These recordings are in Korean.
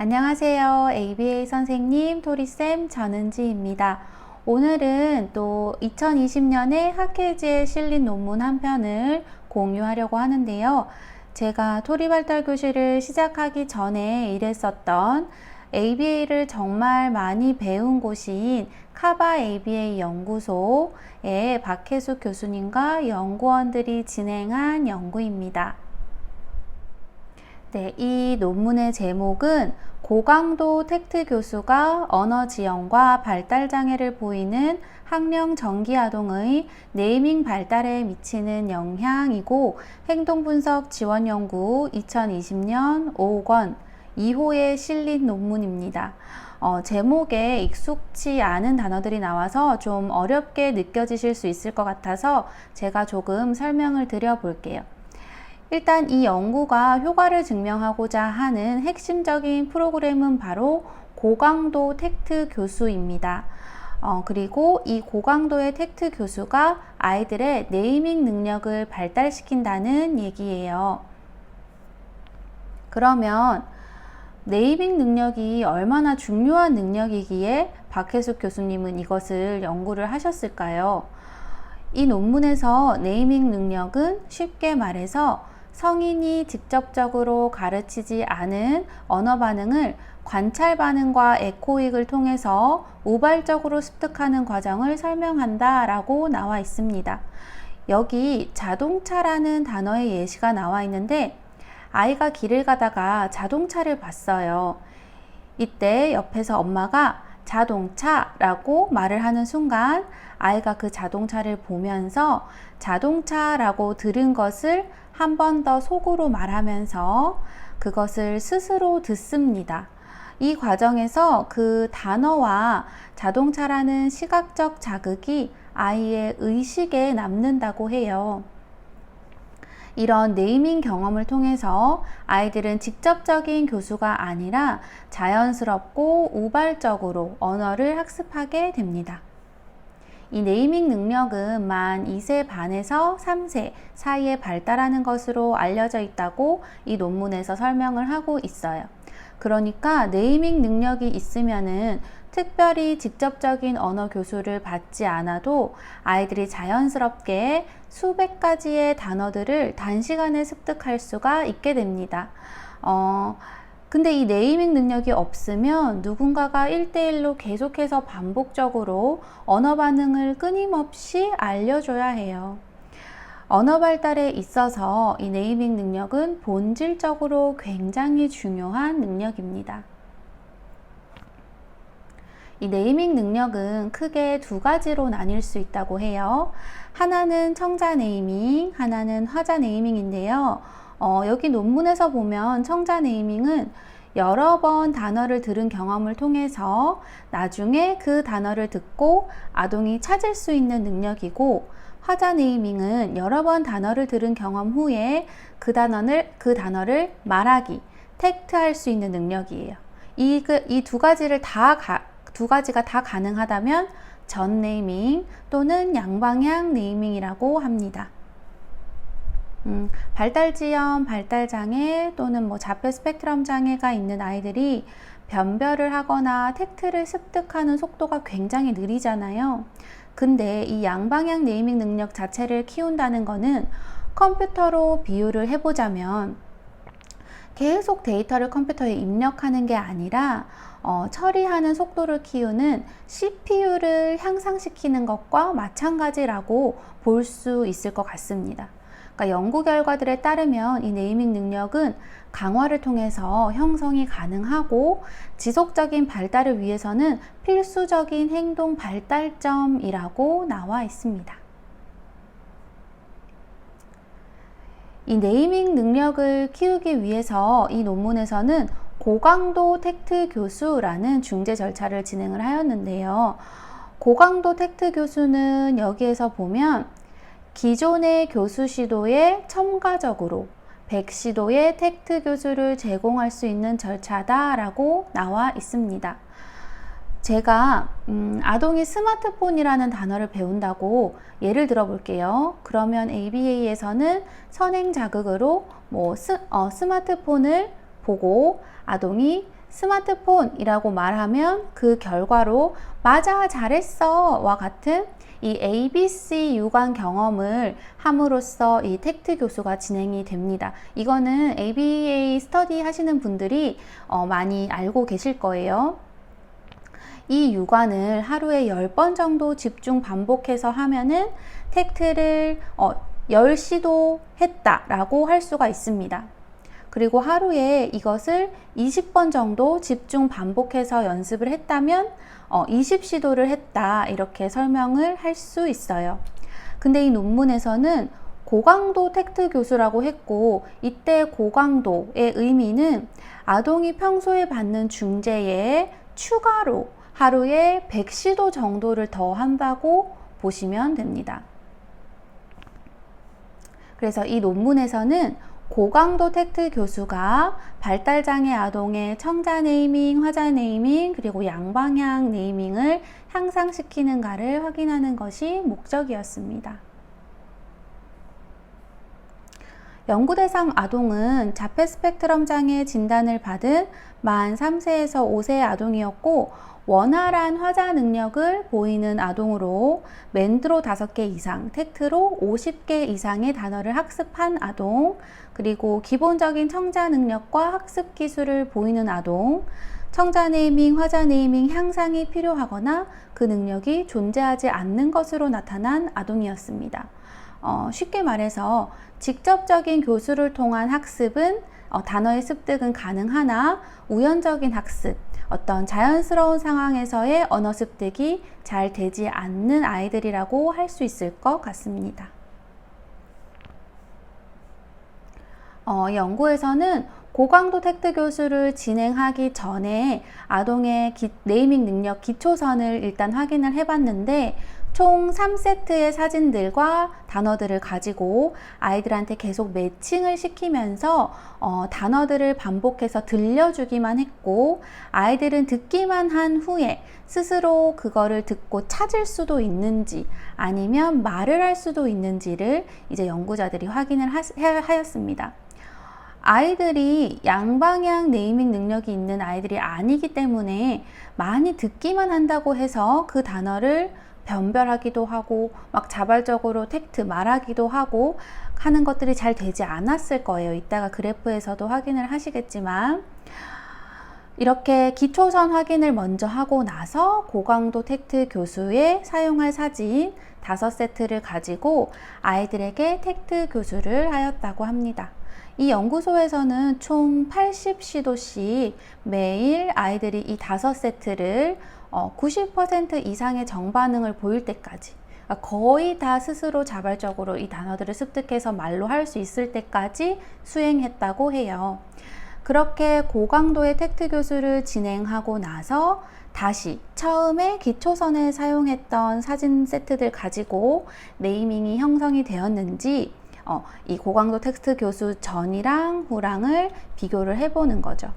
안녕하세요. ABA 선생님 토리쌤 전은지입니다. 오늘은 또 2020년에 학회지에 실린 논문 한 편을 공유하려고 하는데요. 제가 토리발달교실을 시작하기 전에 일했었던 ABA를 정말 많이 배운 곳인 카바 ABA 연구소의 박혜숙 교수님과 연구원들이 진행한 연구입니다. 네, 이 논문의 제목은 고강도 텍트 교수가 언어 지연과 발달 장애를 보이는 학령 정기 아동의 네이밍 발달에 미치는 영향이고 행동 분석 지원 연구 2020년 5권 2호에 실린 논문입니다. 제목에 익숙치 않은 단어들이 나와서 좀 어렵게 느껴지실 수 있을 것 같아서 제가 조금 설명을 드려 볼게요. 일단 이 연구가 효과를 증명하고자 하는 핵심적인 프로그램은 바로 고강도 텍트 교수입니다. 그리고 이 고강도의 텍트 교수가 아이들의 네이밍 능력을 발달시킨다는 얘기예요. 그러면 네이밍 능력이 얼마나 중요한 능력이기에 박혜숙 교수님은 이것을 연구를 하셨을까요? 이 논문에서 네이밍 능력은 쉽게 말해서 성인이 직접적으로 가르치지 않은 언어 반응을 관찰 반응과 에코익을 통해서 우발적으로 습득하는 과정을 설명한다 라고 나와 있습니다. 여기 자동차라는 단어의 예시가 나와 있는데 아이가 길을 가다가 자동차를 봤어요. 이때 옆에서 엄마가 자동차라고 말을 하는 순간 아이가 그 자동차를 보면서 자동차라고 들은 것을 한 번 더 속으로 말하면서 그것을 스스로 듣습니다. 이 과정에서 그 단어와 자동차라는 시각적 자극이 아이의 의식에 남는다고 해요. 이런 네이밍 경험을 통해서 아이들은 직접적인 교수가 아니라 자연스럽고 우발적으로 언어를 학습하게 됩니다. 이 네이밍 능력은 만 2세 반에서 3세 사이에 발달하는 것으로 알려져 있다고 이 논문에서 설명을 하고 있어요. 그러니까 네이밍 능력이 있으면은 특별히 직접적인 언어 교수를 받지 않아도 아이들이 자연스럽게 수백 가지의 단어들을 단시간에 습득할 수가 있게 됩니다. 근데 이 네이밍 능력이 없으면 누군가가 1대1로 계속해서 반복적으로 언어 반응을 끊임없이 알려줘야 해요. 언어 발달에 있어서 이 네이밍 능력은 본질적으로 굉장히 중요한 능력입니다. 이 네이밍 능력은 크게 두 가지로 나뉠 수 있다고 해요. 하나는 청자 네이밍, 하나는 화자 네이밍인데요. 여기 논문에서 보면 청자 네이밍은 여러 번 단어를 들은 경험을 통해서 나중에 그 단어를 듣고 아동이 찾을 수 있는 능력이고, 화자 네이밍은 여러 번 단어를 들은 경험 후에 그 단어를 말하기, 텍트할 수 있는 능력이에요. 이 두 가지가 다 가능하다면 전 네이밍 또는 양방향 네이밍이라고 합니다. 발달지연, 발달장애 또는 자폐 스펙트럼 장애가 있는 아이들이 변별을 하거나 텍트를 습득하는 속도가 굉장히 느리잖아요. 근데 이 양방향 네이밍 능력 자체를 키운다는 거는 컴퓨터로 비유를 해보자면 계속 데이터를 컴퓨터에 입력하는 게 아니라 처리하는 속도를 키우는 CPU를 향상시키는 것과 마찬가지라고 볼 수 있을 것 같습니다. 그러니까 연구 결과들에 따르면 이 네이밍 능력은 강화를 통해서 형성이 가능하고 지속적인 발달을 위해서는 필수적인 행동 발달점이라고 나와 있습니다. 이 네이밍 능력을 키우기 위해서 이 논문에서는 고강도 텍트 교수라는 중재 절차를 진행을 하였는데요. 고강도 텍트 교수는 여기에서 보면 기존의 교수 시도에 첨가적으로 100시도의 텍트 교수를 제공할 수 있는 절차다라고 나와 있습니다. 제가 아동이 스마트폰이라는 단어를 배운다고 예를 들어 볼게요. 그러면 ABA에서는 선행 자극으로 스마트폰을 보고 아동이 스마트폰이라고 말하면 그 결과로 맞아, 잘했어 와 같은 이 ABC 유관 경험을 함으로써 이 텍트 교수가 진행이 됩니다. 이거는 ABA 스터디 하시는 분들이 많이 알고 계실 거예요. 이 유관을 하루에 10번 정도 집중 반복해서 하면은 텍트를 10시도 했다라고 할 수가 있습니다. 그리고 하루에 이것을 20번 정도 집중 반복해서 연습을 했다면 20시도를 했다 이렇게 설명을 할 수 있어요. 근데 이 논문에서는 고강도 텍트 교수라고 했고, 이때 고강도의 의미는 아동이 평소에 받는 중재에 추가로 하루에 100시도 정도를 더 한다고 보시면 됩니다. 그래서 이 논문에서는 고강도 텍트 교수가 발달장애 아동의 청자 네이밍, 화자 네이밍, 그리고 양방향 네이밍을 향상시키는가를 확인하는 것이 목적이었습니다. 연구 대상 아동은 자폐 스펙트럼 장애 진단을 받은 만 3세에서 5세의 아동이었고, 원활한 화자 능력을 보이는 아동으로 맨드로 5개 이상, 텍트로 50개 이상의 단어를 학습한 아동, 그리고 기본적인 청자 능력과 학습 기술을 보이는 아동, 청자 네이밍, 화자 네이밍 향상이 필요하거나 그 능력이 존재하지 않는 것으로 나타난 아동이었습니다. 쉽게 말해서 직접적인 교수를 통한 학습은 단어의 습득은 가능하나 우연적인 학습, 어떤 자연스러운 상황에서의 언어 습득이 잘 되지 않는 아이들이라고 할 수 있을 것 같습니다. 연구에서는 고강도 텍트 교수를 진행하기 전에 아동의 네이밍 능력 기초선을 일단 확인을 해봤는데, 총 3세트의 사진들과 단어들을 가지고 아이들한테 계속 매칭을 시키면서 단어들을 반복해서 들려주기만 했고, 아이들은 듣기만 한 후에 스스로 그거를 듣고 찾을 수도 있는지 아니면 말을 할 수도 있는지를 이제 연구자들이 확인을 하였습니다. 아이들이 양방향 네이밍 능력이 있는 아이들이 아니기 때문에 많이 듣기만 한다고 해서 그 단어를 변별하기도 하고 막 자발적으로 텍트 말하기도 하고 하는 것들이 잘 되지 않았을 거예요. 이따가 그래프에서도 확인을 하시겠지만, 이렇게 기초선 확인을 먼저 하고 나서 고강도 텍트 교수의 사용할 사진 5세트를 가지고 아이들에게 텍트 교수를 하였다고 합니다. 이 연구소에서는 총 80시도씩 매일 아이들이 이 5세트를 90% 이상의 정반응을 보일 때까지, 거의 다 스스로 자발적으로 이 단어들을 습득해서 말로 할 수 있을 때까지 수행했다고 해요. 그렇게 고강도의 텍트 교수를 진행하고 나서 다시 처음에 기초선에 사용했던 사진 세트들 가지고 네이밍이 형성이 되었는지 이 고강도 텍스트 교수 전이랑 후랑을 비교를 해보는 거죠.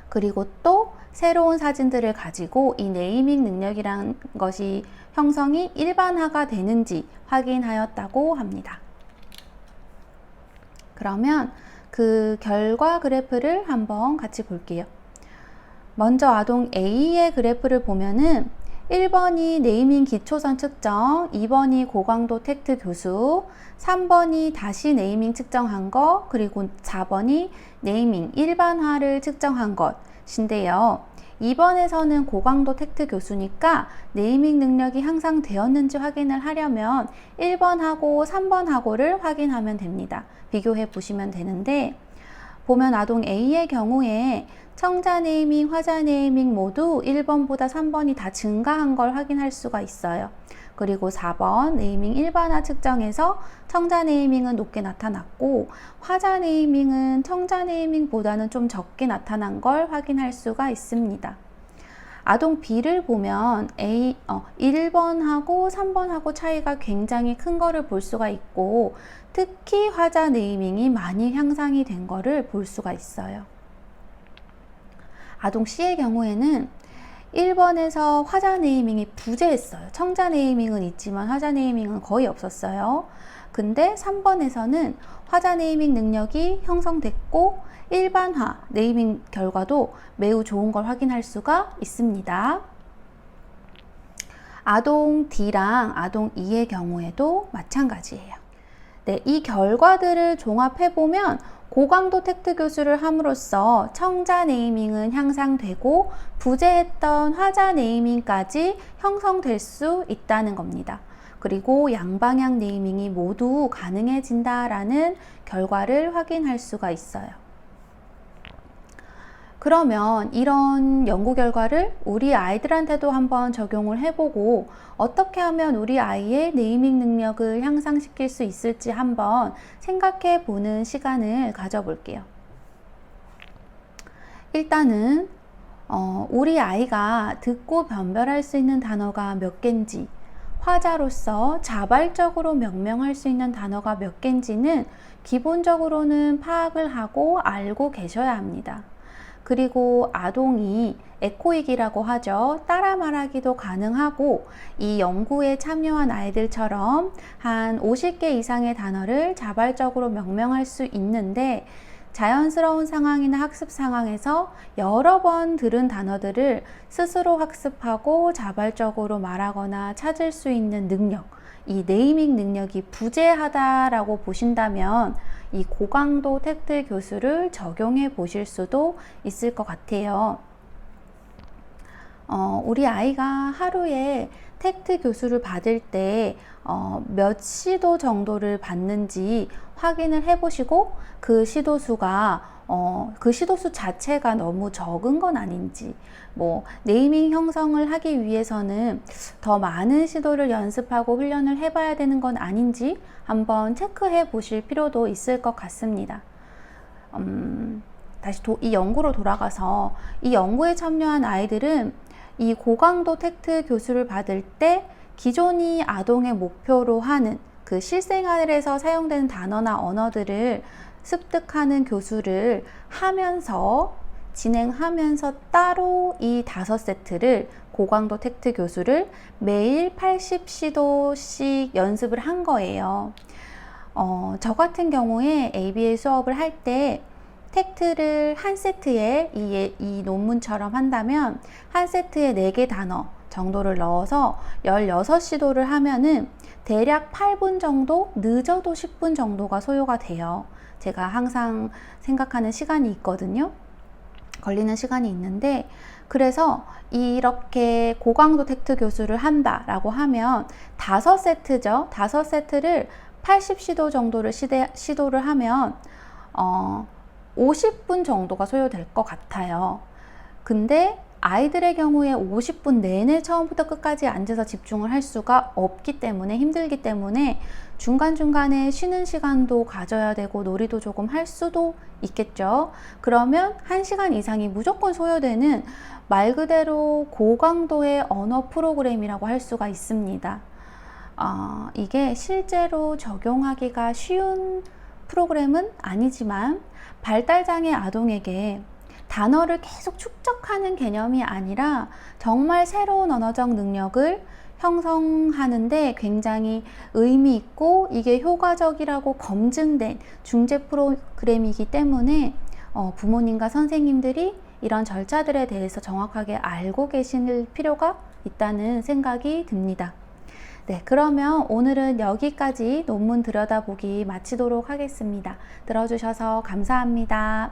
그리고 또 새로운 사진들을 가지고 이 네이밍 능력이란 것이 형성이 일반화가 되는지 확인하였다고 합니다. 그러면 그 결과 그래프를 한번 같이 볼게요. 먼저 아동 A의 그래프를 보면은 1번이 네이밍 기초선 측정, 2번이 고강도 텍트 교수, 3번이 다시 네이밍 측정한 것, 그리고 4번이 네이밍 일반화를 측정한 것인데요. 2번에서는 고강도 텍트 교수니까 네이밍 능력이 향상되었는지 확인을 하려면 1번하고 3번하고를 확인하면 됩니다. 비교해 보시면 되는데, 보면 아동 A의 경우에 청자 네이밍, 화자 네이밍 모두 1번보다 3번이 다 증가한 걸 확인할 수가 있어요. 그리고 4번 네이밍 일반화 측정에서 청자 네이밍은 높게 나타났고, 화자 네이밍은 청자 네이밍보다는 좀 적게 나타난 걸 확인할 수가 있습니다. 아동 B를 보면 1번하고 3번하고 차이가 굉장히 큰 거를 볼 수가 있고, 특히 화자 네이밍이 많이 향상이 된 거를 볼 수가 있어요. 아동 C의 경우에는 1번에서 화자 네이밍이 부재했어요. 청자 네이밍은 있지만 화자 네이밍은 거의 없었어요. 근데 3번에서는 화자 네이밍 능력이 형성됐고 일반화 네이밍 결과도 매우 좋은 걸 확인할 수가 있습니다. 아동 D랑 아동 E의 경우에도 마찬가지예요. 네, 이 결과들을 종합해보면 고강도 텍트 교수를 함으로써 청자 네이밍은 향상되고 부재했던 화자 네이밍까지 형성될 수 있다는 겁니다. 그리고 양방향 네이밍이 모두 가능해진다라는 결과를 확인할 수가 있어요. 그러면 이런 연구 결과를 우리 아이들한테도 한번 적용을 해보고 어떻게 하면 우리 아이의 네이밍 능력을 향상시킬 수 있을지 한번 생각해 보는 시간을 가져볼게요. 일단은 우리 아이가 듣고 변별할 수 있는 단어가 몇 개인지, 화자로서 자발적으로 명명할 수 있는 단어가 몇 개인지는 기본적으로는 파악을 하고 알고 계셔야 합니다. 그리고 아동이 에코익이라고 하죠. 따라 말하기도 가능하고 이 연구에 참여한 아이들처럼 한 50개 이상의 단어를 자발적으로 명명할 수 있는데 자연스러운 상황이나 학습 상황에서 여러 번 들은 단어들을 스스로 학습하고 자발적으로 말하거나 찾을 수 있는 능력, 이 네이밍 능력이 부재하다라고 보신다면 이 고강도 텍트 교수를 적용해 보실 수도 있을 것 같아요. 우리 아이가 하루에 텍트 교수를 받을 때 몇 시도 정도를 받는지 확인을 해 보시고 그 시도수가 그 시도수 자체가 너무 적은 건 아닌지, 뭐 네이밍 형성을 하기 위해서는 더 많은 시도를 연습하고 훈련을 해봐야 되는 건 아닌지 한번 체크해 보실 필요도 있을 것 같습니다. 다시 이 연구로 돌아가서 이 연구에 참여한 아이들은 이 고강도 텍트 교수를 받을 때 기존이 아동의 목표로 하는 그 실생활에서 사용되는 단어나 언어들을 습득하는 교수를 하면서 진행하면서 따로 이 5세트를 고강도 텍트 교수를 매일 80시도씩 연습을 한 거예요. 저 같은 경우에 ABA 수업을 할 때 텍트를 한 세트에 이 논문처럼 한다면 한 세트에 4개 단어 정도를 넣어서 16시도를 하면은 대략 8분 정도, 늦어도 10분 정도가 소요가 돼요. 제가 항상 생각하는 시간이 있거든요. 걸리는 시간이 있는데, 그래서 이렇게 고강도 텍트 교수를 한다라고 하면 5세트죠. 5세트를 80시도 정도를 시도를 하면 50분 정도가 소요될 것 같아요. 근데 아이들의 경우에 50분 내내 처음부터 끝까지 앉아서 집중을 할 수가 없기 때문에, 힘들기 때문에 중간중간에 쉬는 시간도 가져야 되고 놀이도 조금 할 수도 있겠죠. 그러면 1시간 이상이 무조건 소요되는 말 그대로 고강도의 언어 프로그램이라고 할 수가 있습니다. 이게 실제로 적용하기가 쉬운 프로그램은 아니지만 발달장애 아동에게 단어를 계속 축적하는 개념이 아니라 정말 새로운 언어적 능력을 형성하는데 굉장히 의미 있고 이게 효과적이라고 검증된 중재 프로그램이기 때문에 부모님과 선생님들이 이런 절차들에 대해서 정확하게 알고 계실 필요가 있다는 생각이 듭니다. 네, 그러면 오늘은 여기까지 논문 들여다보기 마치도록 하겠습니다. 들어주셔서 감사합니다.